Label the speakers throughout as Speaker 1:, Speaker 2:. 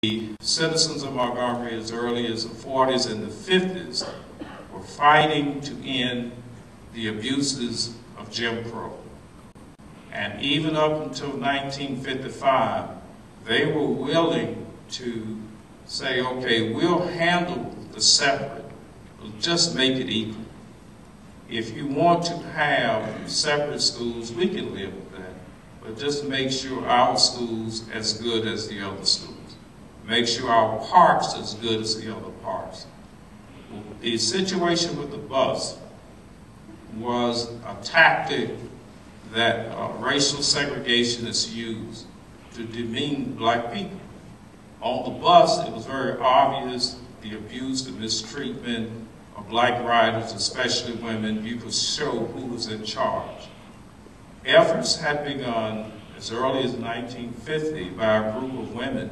Speaker 1: The citizens of Montgomery, as early as the 40s and the 50s, were fighting to end the abuses of Jim Crow. And even up until 1955, they were willing to say, okay, we'll handle the separate, we'll just make it equal. If you want to have separate schools, we can live with that, but just make sure our school's as good as the other schools. Make sure our parks as good as the other parks. The situation with the bus was a tactic that racial segregationists used to demean black people. On the bus, it was very obvious the abuse and mistreatment of black riders, especially women. You could show who was in charge. Efforts had begun as early as 1950 by a group of women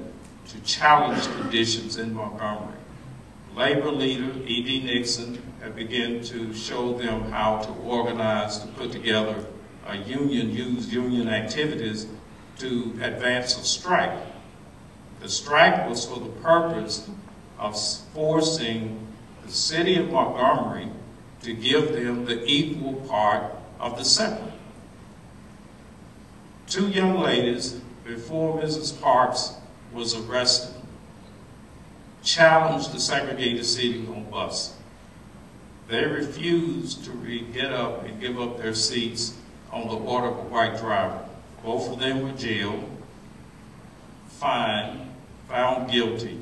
Speaker 1: to challenge conditions in Montgomery. Labor leader E.D. Nixon had begun to show them how to organize, to put together a union, use union activities to advance a strike. The strike was for the purpose of forcing the city of Montgomery to give them the equal part of the separate. Two young ladies, before Mrs. Parks was arrested, challenged the segregated seating on bus. They refused to get up and give up their seats on the order of a white driver. Both of them were jailed, fined, found guilty.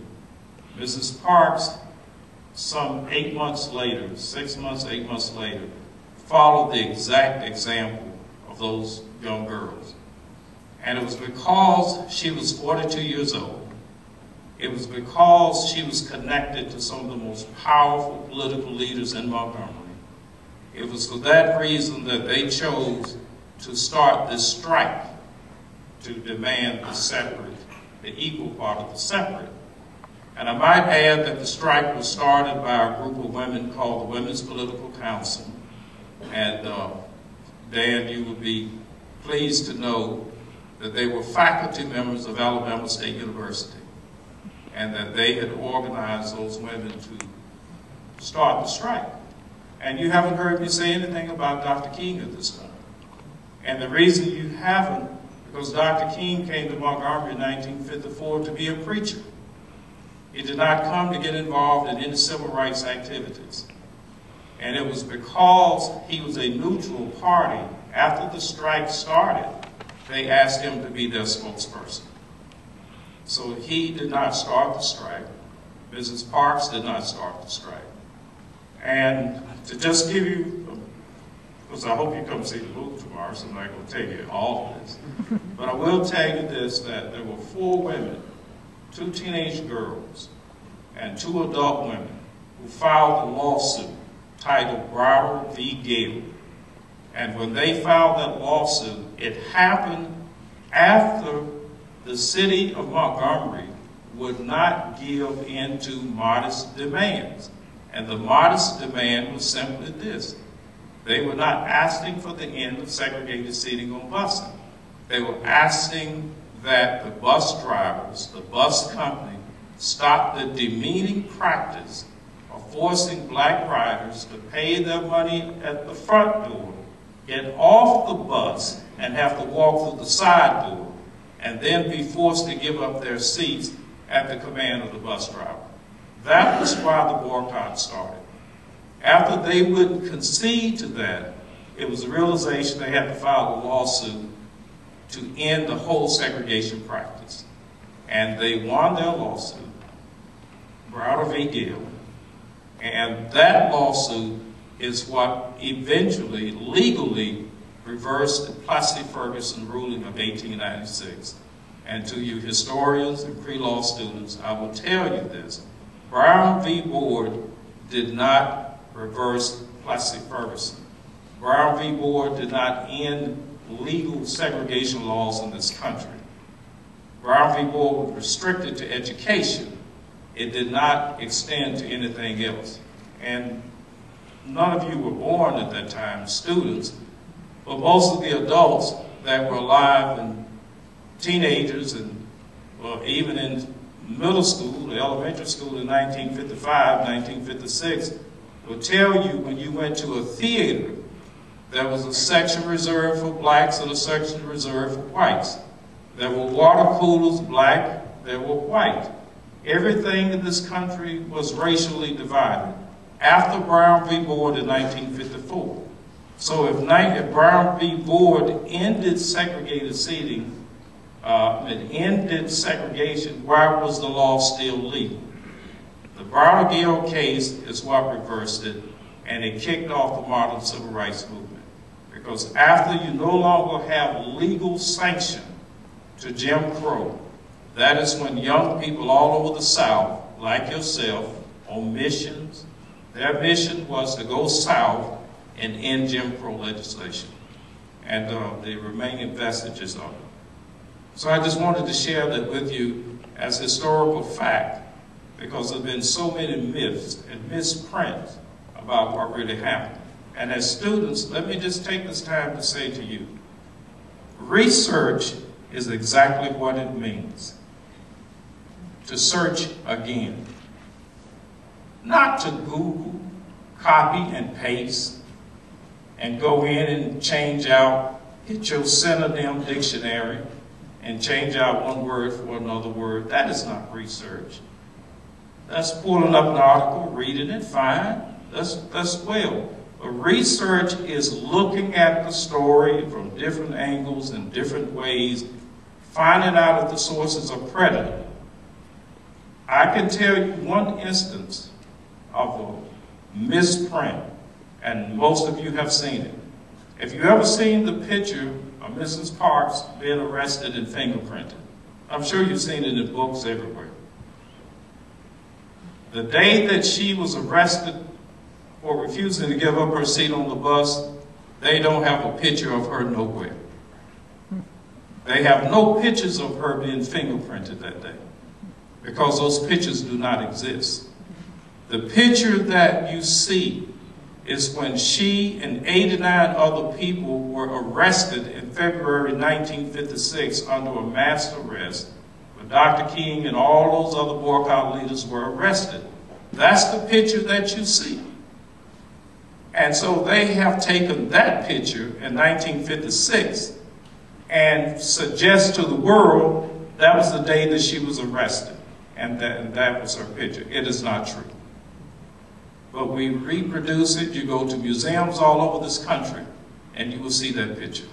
Speaker 1: Mrs. Parks, some 8 months later, 6 months, 8 months later, followed the exact example of those young girls. And it was because she was 42 years old. It was because she was connected to some of the most powerful political leaders in Montgomery. It was for that reason that they chose to start this strike to demand the separate, the equal part of the separate. And I might add that the strike was started by a group of women called the Women's Political Council. And Dan, you would be pleased to know that they were faculty members of Alabama State University, and that they had organized those women to start the strike. And you haven't heard me say anything about Dr. King at this point. And the reason you haven't, because Dr. King came to Montgomery in 1954 to be a preacher. He did not come to get involved in any civil rights activities. And it was because he was a neutral party. After the strike started, they asked him to be their spokesperson. So he did not start the strike. Mrs. Parks did not start the strike. And to just give you, because I hope you come see the movie tomorrow, so I'm not going to tell you all of this. But I will tell you this, that there were 4 women, 2 teenage girls, and 2 adult women who filed a lawsuit titled Browder v. Gayle. And when they filed that lawsuit, it happened after the city of Montgomery would not give in to modest demands. And the modest demand was simply this. They were not asking for the end of segregated seating on buses. They were asking that the bus drivers, the bus company, stop the demeaning practice of forcing black riders to pay their money at the front door, get off the bus, and have to walk through the side door, and then be forced to give up their seats at the command of the bus driver. That was why the boycott started. After they wouldn't concede to that, it was a realization they had to file a lawsuit to end the whole segregation practice. And they won their lawsuit, Browder v. Gayle, and that lawsuit is what eventually, legally, reversed the Plessy-Ferguson ruling of 1896. And to you historians and pre-law students, I will tell you this. Brown v. Board did not reverse Plessy-Ferguson. Brown v. Board did not end legal segregation laws in this country. Brown v. Board was restricted to education. It did not extend to anything else. And none of you were born at that time, students, but most of the adults that were alive and teenagers and even in middle school, or elementary school in 1955, 1956, will tell you when you went to a theater, there was a section reserved for blacks and a section reserved for whites. There were water coolers, black, there were white. Everything in this country was racially divided after Brown v. Board in 1954. So if Brown v. Board ended segregated seating, it ended segregation, why was the law still legal? The Browder-Gayle case is what reversed it, and it kicked off the modern civil rights movement. Because after you no longer have legal sanction to Jim Crow, that is when young people all over the South, like yourself, on missions, their mission was to go south and end Jim Crow legislation and the remaining vestiges of it. So I just wanted to share that with you as historical fact, because there have been so many myths and misprints about what really happened. And as students, let me just take this time to say to you, research is exactly what it means. To search again. Not to Google, copy and paste, and go in and change out, get your synonym dictionary, and change out one word for another word. That is not research. That's pulling up an article, reading it, fine. That's well. But research is looking at the story from different angles and different ways, finding out if the sources are credible. I can tell you one instance of a misprint, and most of you have seen it. If you ever seen the picture of Mrs. Parks being arrested and fingerprinted, I'm sure you've seen it in books everywhere. The day that she was arrested for refusing to give up her seat on the bus, they don't have a picture of her nowhere. They have no pictures of her being fingerprinted that day, because those pictures do not exist. The picture that you see is when she and 89 other people were arrested in February 1956 under a mass arrest, when Dr. King and all those other boycott leaders were arrested. That's the picture that you see. And so they have taken that picture in 1956 and suggest to the world that was the day that she was arrested, and that was her picture. It is not true. But we reproduce it. You go to museums all over this country, and you will see that picture.